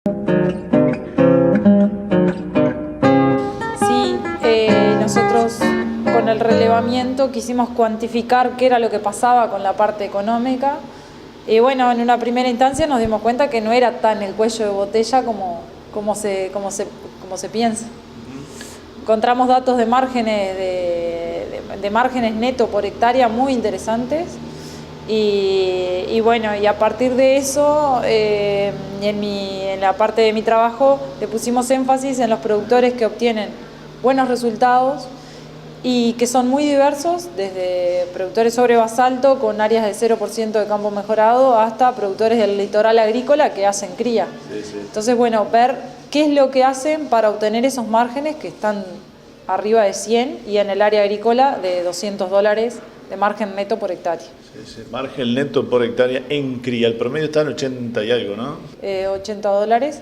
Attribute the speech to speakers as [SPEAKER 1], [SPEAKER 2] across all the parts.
[SPEAKER 1] Sí, nosotros con el relevamiento quisimos cuantificar qué era lo que pasaba con la parte económica y bueno, en una primera instancia nos dimos cuenta que no era tan el cuello de botella como se piensa. Encontramos datos de márgenes, de márgenes netos por hectárea muy interesantes y bueno, y a partir de eso en la parte de mi trabajo le pusimos énfasis en los productores que obtienen buenos resultados y que son muy diversos, desde productores sobre basalto con áreas de 0% de campo mejorado hasta productores del litoral agrícola que hacen cría. Sí. Entonces, bueno, ver qué es lo que hacen para obtener esos márgenes que están arriba de 100 y en el área agrícola de $200 de margen neto por hectárea.
[SPEAKER 2] Sí. Margen neto por hectárea en cría, el promedio está en 80 y algo, ¿no?
[SPEAKER 1] $80.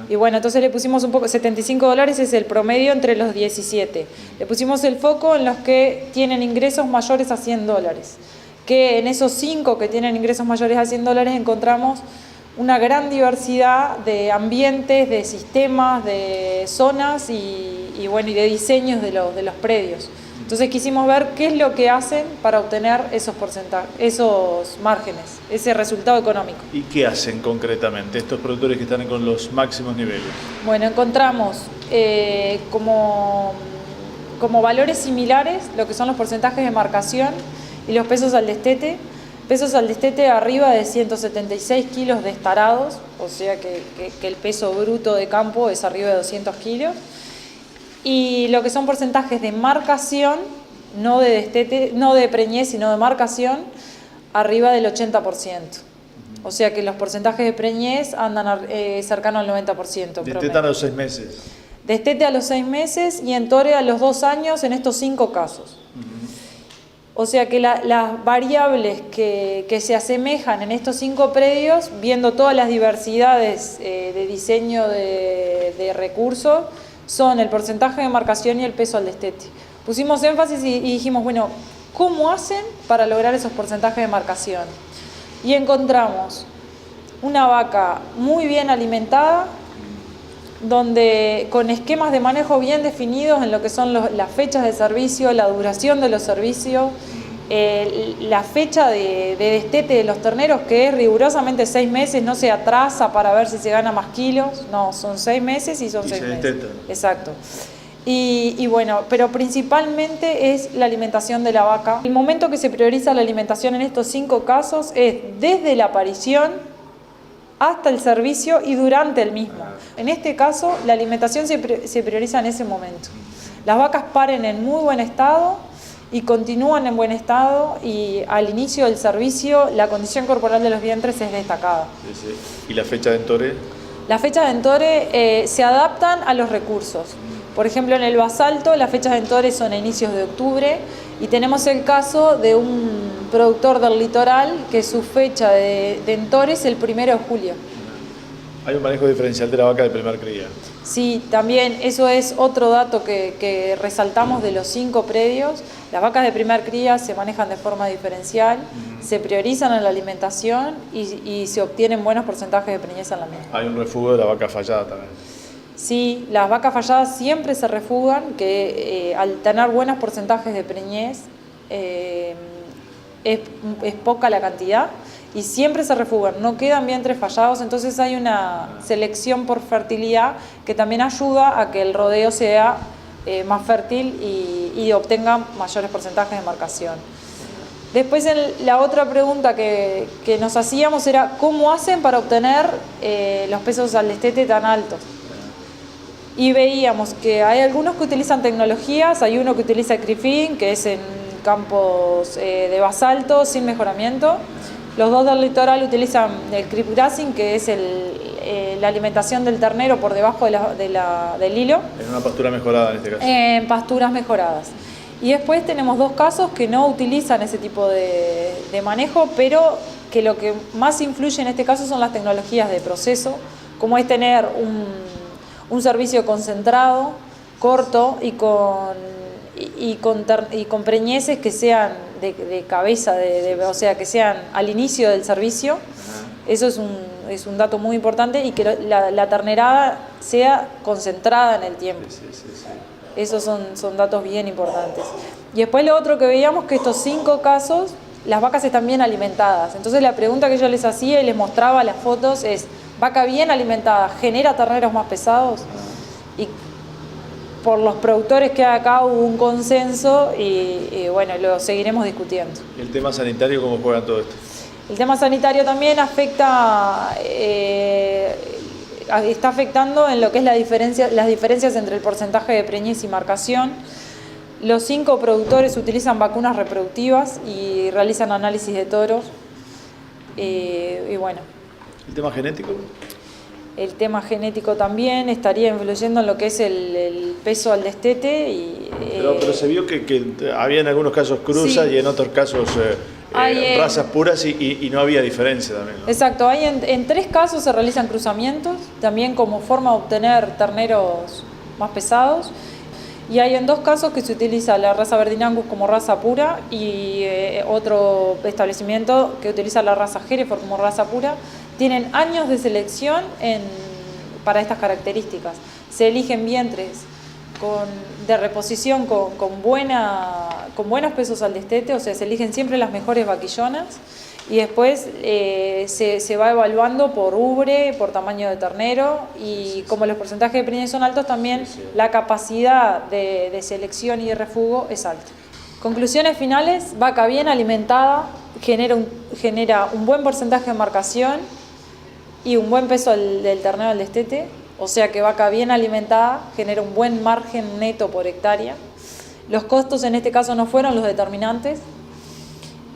[SPEAKER 1] Y bueno, entonces le pusimos un poco, $75 es el promedio entre los 17. Le pusimos el foco en los que tienen ingresos mayores a $100, que en esos 5 que tienen ingresos mayores a $100 encontramos una gran diversidad de ambientes, de sistemas, de zonas y bueno, y de diseños de los predios. Entonces quisimos ver qué es lo que hacen para obtener esos porcentajes, esos márgenes, ese resultado económico.
[SPEAKER 2] ¿Y qué hacen concretamente estos productores que están con los máximos niveles?
[SPEAKER 1] Bueno, encontramos como valores similares lo que son los porcentajes de marcación y los pesos al destete. Pesos al destete arriba de 176 kilos destarados, o sea que el peso bruto de campo es arriba de 200 kilos. Y lo que son porcentajes de marcación, no de destete, no de preñez, sino de marcación, arriba del 80%. O sea que los porcentajes de preñez andan cercanos al 90%.
[SPEAKER 2] Destete a los 6 meses.
[SPEAKER 1] Destete a los 6 meses y entore a los 2 años en estos 5 casos. O sea que las variables que se asemejan en estos 5 predios, viendo todas las diversidades de diseño de recursos, son el porcentaje de marcación y el peso al destete. Pusimos énfasis y dijimos, bueno, ¿cómo hacen para lograr esos porcentajes de marcación? Y encontramos una vaca muy bien alimentada, donde con esquemas de manejo bien definidos en lo que son las fechas de servicio, la duración de los servicios, la fecha de destete de los terneros, que es rigurosamente 6 meses, no se atrasa para ver si se gana más kilos, no, son 6 meses y son 6 meses.
[SPEAKER 2] Desteta.
[SPEAKER 1] Exacto. Y bueno, pero principalmente es la alimentación de la vaca. El momento que se prioriza la alimentación en estos 5 casos es desde la aparición hasta el servicio y durante el mismo. En este caso, la alimentación se prioriza en ese momento. Las vacas paren en muy buen estado y continúan en buen estado, y al inicio del servicio la condición corporal de los vientres es destacada.
[SPEAKER 2] Sí. ¿Y la fecha de entore?
[SPEAKER 1] Las fechas de entore se adaptan a los recursos. Por ejemplo, en el basalto las fechas de entore son a inicios de octubre y tenemos el caso de un productor del litoral que su fecha de entore es el 1 de julio.
[SPEAKER 2] Hay un manejo diferencial de la vaca de primer cría.
[SPEAKER 1] Sí, también eso es otro dato que resaltamos de los 5 predios. Las vacas de primer cría se manejan de forma diferencial, se priorizan en la alimentación y se obtienen buenos porcentajes de preñez en la misma.
[SPEAKER 2] Hay un refugo de la vaca fallada también.
[SPEAKER 1] Sí, las vacas falladas siempre se refugan, que al tener buenos porcentajes de preñez es poca la cantidad y siempre se refugan, no quedan vientres fallados, entonces hay una selección por fertilidad que también ayuda a que el rodeo sea más fértil y obtenga mayores porcentajes de marcación. Después la otra pregunta que nos hacíamos era ¿cómo hacen para obtener los pesos al destete tan altos? Y veíamos que hay algunos que utilizan tecnologías, hay uno que utiliza CRIFIN, que es en campos de basalto sin mejoramiento. Los 2 del litoral utilizan el creep grazing, que es la alimentación del ternero por debajo del hilo.
[SPEAKER 2] En una pastura mejorada en este caso.
[SPEAKER 1] En pasturas mejoradas. Y después tenemos 2 casos que no utilizan ese tipo de manejo, pero que lo que más influye en este caso son las tecnologías de proceso, como es tener un servicio concentrado, corto y con preñeces que sean de cabeza, o sea, que sean al inicio del servicio. Eso es es un dato muy importante, y que la ternerada sea concentrada en el tiempo.
[SPEAKER 2] Sí.
[SPEAKER 1] Esos son datos bien importantes. Y después lo otro que veíamos, que estos 5 casos, las vacas están bien alimentadas. Entonces la pregunta que yo les hacía y les mostraba las fotos es, ¿vaca bien alimentada genera terneros más pesados? Y por los productores que hay acá hubo un consenso y bueno, lo seguiremos discutiendo.
[SPEAKER 2] ¿Y el tema sanitario cómo juega todo esto?
[SPEAKER 1] El tema sanitario también afecta, está afectando en lo que es las diferencias entre el porcentaje de preñez y marcación. Los 5 productores utilizan vacunas reproductivas y realizan análisis de toros. Y bueno.
[SPEAKER 2] ¿El tema genético?
[SPEAKER 1] El tema genético también estaría influyendo en lo que es el peso al destete.
[SPEAKER 2] Pero se vio que había en algunos casos cruzas, sí, y en otros casos razas puras y no había diferencia también, ¿no?
[SPEAKER 1] Exacto, en 3 casos se realizan cruzamientos, también como forma de obtener terneros más pesados. Y hay en 2 casos que se utiliza la raza Verdin Angus como raza pura y otro establecimiento que utiliza la raza Hereford como raza pura. Tienen años de selección para estas características. Se eligen vientres de reposición con buenos pesos al destete, o sea, se eligen siempre las mejores vaquillonas, y después se va evaluando por ubre, por tamaño de ternero, y como los porcentajes de preñez son altos, también la capacidad de selección y de refugo es alta. Conclusiones finales: vaca bien alimentada genera un buen porcentaje de marcación y un buen peso del ternero al destete, o sea que vaca bien alimentada genera un buen margen neto por hectárea. Los costos en este caso no fueron los determinantes.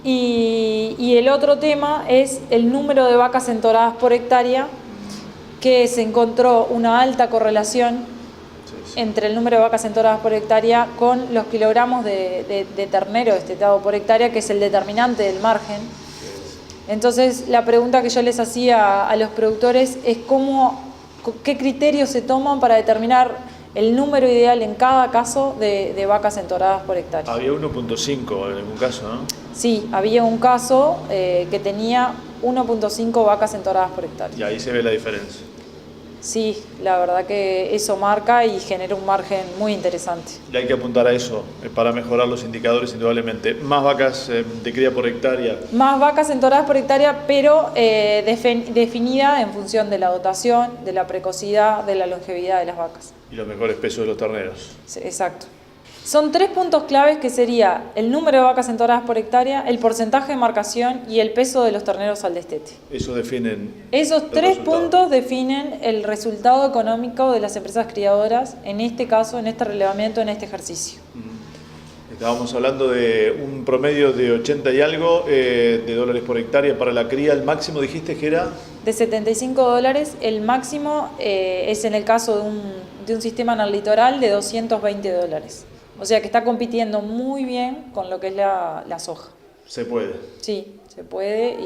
[SPEAKER 1] Y el otro tema es el número de vacas entoradas por hectárea, que se encontró una alta correlación entre el número de vacas entoradas por hectárea con los kilogramos de ternero destetado por hectárea, que es el determinante del margen. Entonces la pregunta que yo les hacía a los productores es qué criterios se toman para determinar el número ideal en cada caso de vacas entoradas por hectárea.
[SPEAKER 2] Había 1.5 en algún caso, ¿no?
[SPEAKER 1] Sí, había un caso que tenía 1.5 vacas entoradas por hectárea.
[SPEAKER 2] Y ahí se ve la diferencia.
[SPEAKER 1] Sí, la verdad que eso marca y genera un margen muy interesante.
[SPEAKER 2] Y hay que apuntar a eso para mejorar los indicadores, indudablemente. Más vacas de cría por hectárea.
[SPEAKER 1] Más vacas entoradas por hectárea, pero definida en función de la dotación, de la precocidad, de la longevidad de las vacas.
[SPEAKER 2] Y los mejores pesos de los terneros.
[SPEAKER 1] Sí, exacto. Son 3 puntos claves, que sería el número de vacas entoradas por hectárea, el porcentaje de marcación y el peso de los terneros al destete.
[SPEAKER 2] Eso definen.
[SPEAKER 1] Esos 3 puntos definen el resultado económico de las empresas criadoras, en este caso, en este relevamiento, en este ejercicio.
[SPEAKER 2] Estábamos hablando de un promedio de 80 y algo de dólares por hectárea para la cría. El máximo dijiste que era
[SPEAKER 1] de $75, el máximo es en el caso de un sistema en el litoral de $220. O sea que está compitiendo muy bien con lo que es la soja.
[SPEAKER 2] Se puede.
[SPEAKER 1] Sí, se puede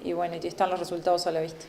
[SPEAKER 1] y bueno, y están los resultados a la vista.